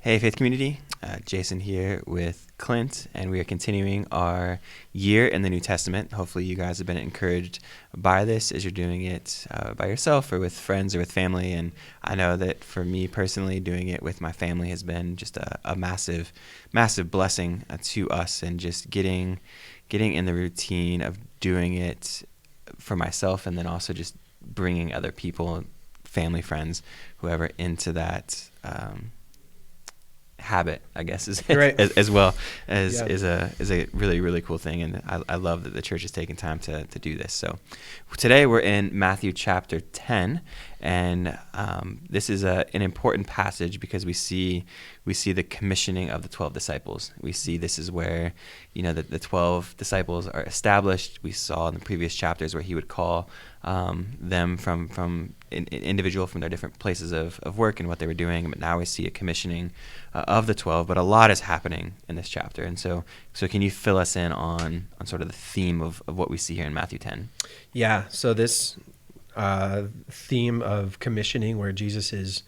Hey, Faith Community. Jason here with Clint, and we are continuing our year in the New Testament. Hopefully, you guys have been encouraged by this as you're doing it by yourself or with friends or with family. And I know that for me personally, doing it with my family has been just a massive, massive blessing to us, and just getting in the routine of doing it for myself, and then also just bringing other people, family, friends, whoever, into that habit, I guess, is Right. as well as Yeah. is a really, really cool thing. And I love that the church is taking time to do this. So today we're in Matthew chapter 10, and this is an important passage because we see the commissioning of the 12 disciples. We see this is where the 12 disciples are established. We saw in the previous chapters where he would call them from individual from their different places of work and what they were doing. But now we see a commissioning of the 12, but a lot is happening in this chapter. And so can you fill us in on sort of the theme of what we see here in Matthew 10? Yeah. So this theme of commissioning, where Jesus is,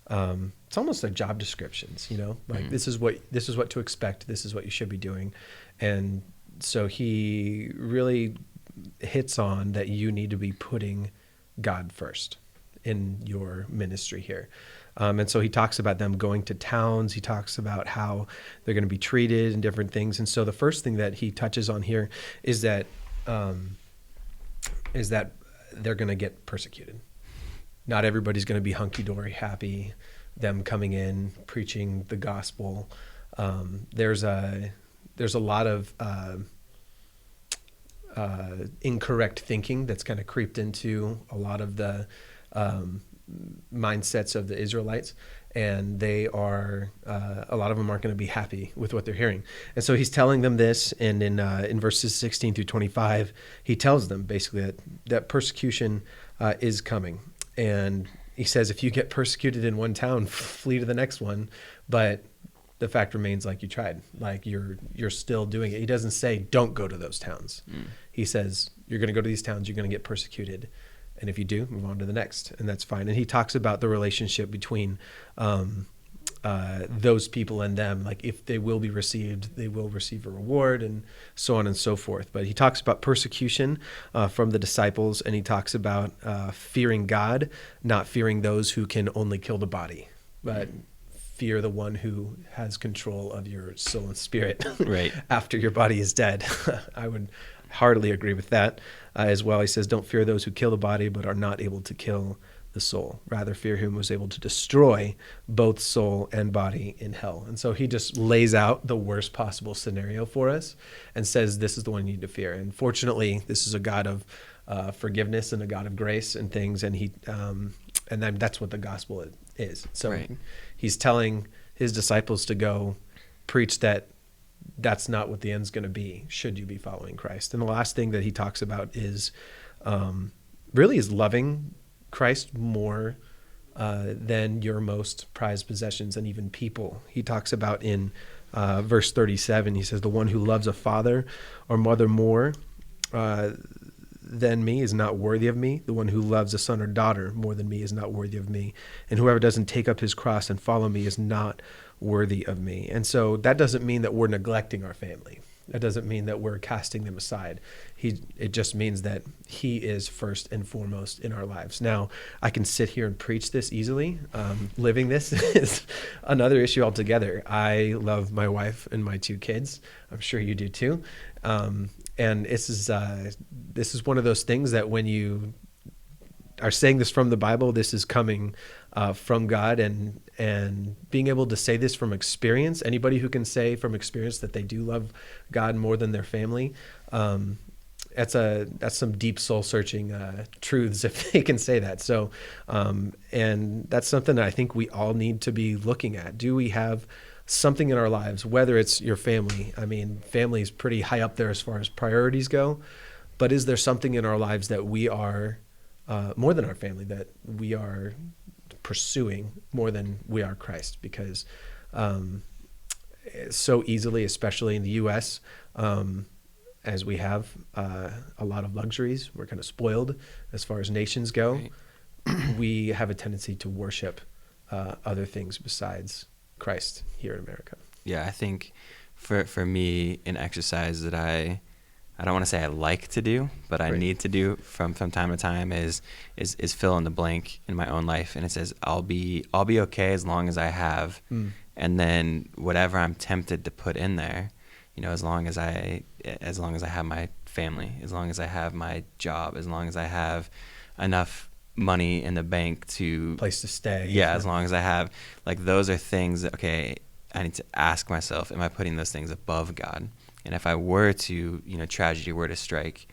it's almost like job descriptions. Like this is what to expect. This is what you should be doing, and so he really hits on that you need to be putting God first in your ministry here. And so he talks about them going to towns. He talks about how they're going to be treated and different things. And so the first thing that he touches on here is that they're going to get persecuted. Not everybody's going to be hunky-dory happy, them coming in, preaching the gospel. There's a lot of incorrect thinking that's kind of creeped into a lot of the mindsets of the Israelites, and they are a lot of them aren't going to be happy with what they're hearing. And so he's telling them this, and in verses 16 through 25, he tells them basically that persecution is coming. And he says, if you get persecuted in one town, flee to the next one, but the fact remains, like, you tried, like you're still doing it. He doesn't say don't go to those towns. He says you're going to go to these towns, you're going to get persecuted, and if you do, move on to the next, and that's fine. And he talks about the relationship between those people and them, like if they will be received, they will receive a reward, and so on and so forth. But he talks about persecution from the disciples, and he talks about fearing God, not fearing those who can only kill the body, but fear the one who has control of your soul and spirit Right. after your body is dead. I would heartily agree with that as well. He says, don't fear those who kill the body but are not able to kill the soul. Rather fear him who is able to destroy both soul and body in hell. And so he just lays out the worst possible scenario for us and says, this is the one you need to fear. And fortunately, this is a God of forgiveness and a God of grace and things. And and then that's what the gospel is. So Right. He's telling his disciples to go preach that's not what the end's going to be, should you be following Christ. And the last thing that he talks about is really is loving Christ more than your most prized possessions and even people. He talks about in verse 37, he says, the one who loves a father or mother more than me is not worthy of me. The one who loves a son or daughter more than me is not worthy of me. And whoever doesn't take up his cross and follow me is not worthy of me. And so that doesn't mean that we're neglecting our family. That doesn't mean that we're casting them aside. It just means that he is first and foremost in our lives. Now, I can sit here and preach this easily. Living this is another issue altogether. I love my wife and my two kids. I'm sure you do too. And this is one of those things that when you are saying this from the Bible, this is coming from God, and being able to say this from experience. Anybody who can say from experience that they do love God more than their family, that's some deep soul searching truths if they can say that. So, and that's something that I think we all need to be looking at. Do we have something in our lives, whether it's your family? I mean, family is pretty high up there as far as priorities go, but is there something in our lives that we are more than our family, that we are pursuing more than we are Christ? Because so easily, especially in the U.S., as we have a lot of luxuries, we're kind of spoiled as far as nations go. Right. We have a tendency to worship other things besides Christ here in America. Yeah, I think for me, an exercise that I don't want to say I like to do, but I Right. need to do from time to time is fill in the blank in my own life, and it says I'll be okay as long as I have, and then whatever I'm tempted to put in there, as long as I have my family, as long as I have my job, as long as I have enough money in the bank to Place to stay. yeah, as long as I have, like, those are things that, okay, I need to ask myself, am I putting those things above God? And if I were to, tragedy were to strike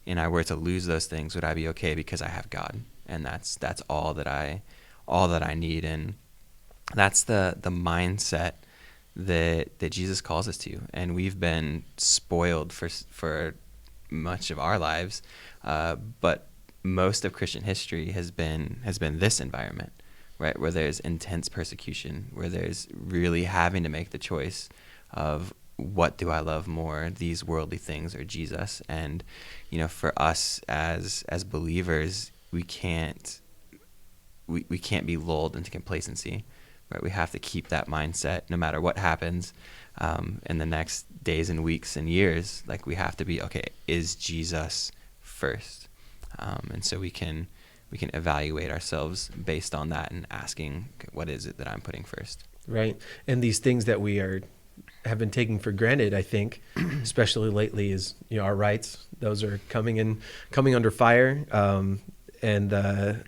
and I were to lose those things, would I be okay because I have God? And that's all that I need. And that's the mindset that Jesus calls us to. And we've been spoiled for much of our lives, but most of Christian history has been this environment, right, where there's intense persecution, where there's really having to make the choice of, what do I love more, these worldly things or Jesus? And for us as believers, we can't be lulled into complacency, right? We have to keep that mindset no matter what happens in the next days and weeks and years. Like, we have to be, okay, is Jesus first? And so we can evaluate ourselves based on that and asking, what is it that I'm putting first? Right. And these things that we have been taking for granted, I think, especially lately, is our rights. Those are coming under fire, and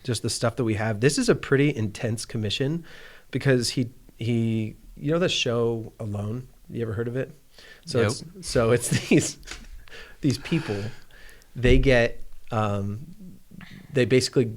just the stuff that we have. This is a pretty intense commission, because he the show Alone. You ever heard of it? So Nope. it's these people. They get they basically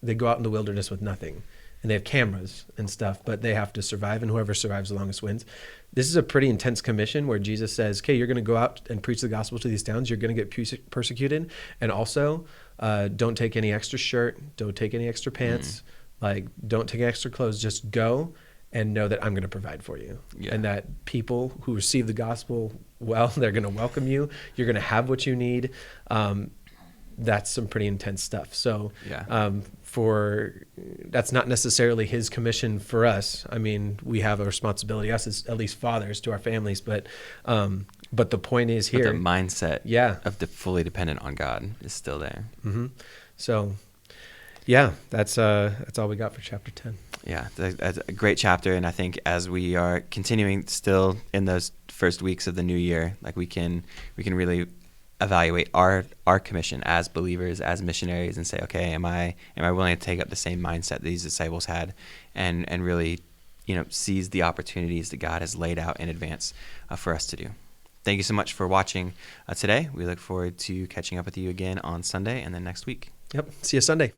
they go out in the wilderness with nothing. And they have cameras and stuff, but they have to survive, and whoever survives the longest wins. This is a pretty intense commission where Jesus says, okay, you're going to go out and preach the gospel to these towns. You're going to get persecuted. And also, don't take any extra shirt. Don't take any extra pants. Like, don't take extra clothes. Just go and know that I'm going to provide for you. Yeah. And that people who receive the gospel, well, they're going to welcome you. You're going to have what you need. That's some pretty intense stuff. So Yeah. That's not necessarily his commission for us. I mean, we have a responsibility, us as at least fathers, to our families, but the point is here. But the mindset Yeah. of fully dependent on God is still there. Mm-hmm. So, yeah, that's all we got for chapter 10. Yeah, that's a great chapter, and I think as we are continuing still in those first weeks of the new year, like, we can really evaluate our commission as believers, as missionaries, and say, okay, am I willing to take up the same mindset these disciples had, and really, seize the opportunities that God has laid out in advance for us to do. Thank you so much for watching today. We look forward to catching up with you again on Sunday and then next week. Yep. See you Sunday.